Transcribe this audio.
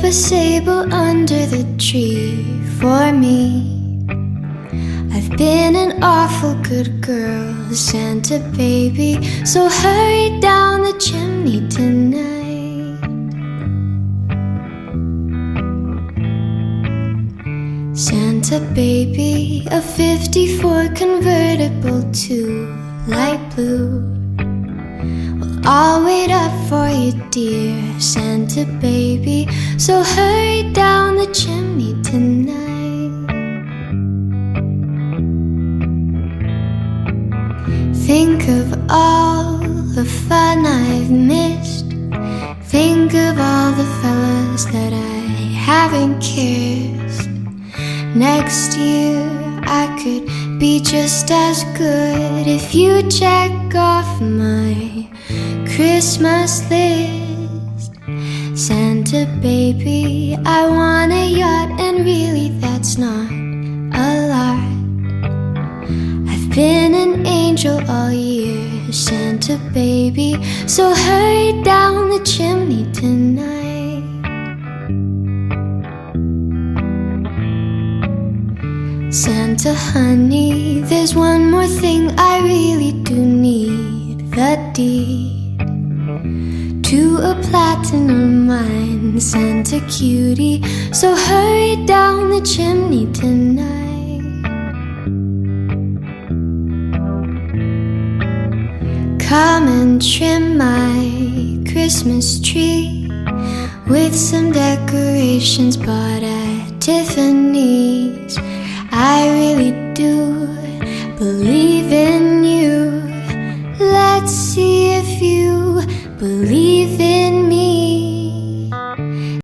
a sable under the tree for me. I've been an awful good girl, Santa baby, so hurry down the chimney tonight. Santa baby, a 54 convertible to light blue. Well, I'll wait up for you, dear Santa baby, so hurry down the chimney tonight. Think of all the fun I've missed. Think of all the fellas that I haven't kissed. Next year I could be just as good if you check off my Christmas list. Santa baby, I want a yacht, and really that's not a lot. I've been an angel all year, Santa baby, so hurry down the chimney tonight. Santa honey, there's one more thing I really do need, the deed to a platinum mine, Santa cutie, so hurry down the chimney tonight. Come and trim my Christmas tree with some decorations bought at Tiffany's. I really do believe in you. Let's see if you believe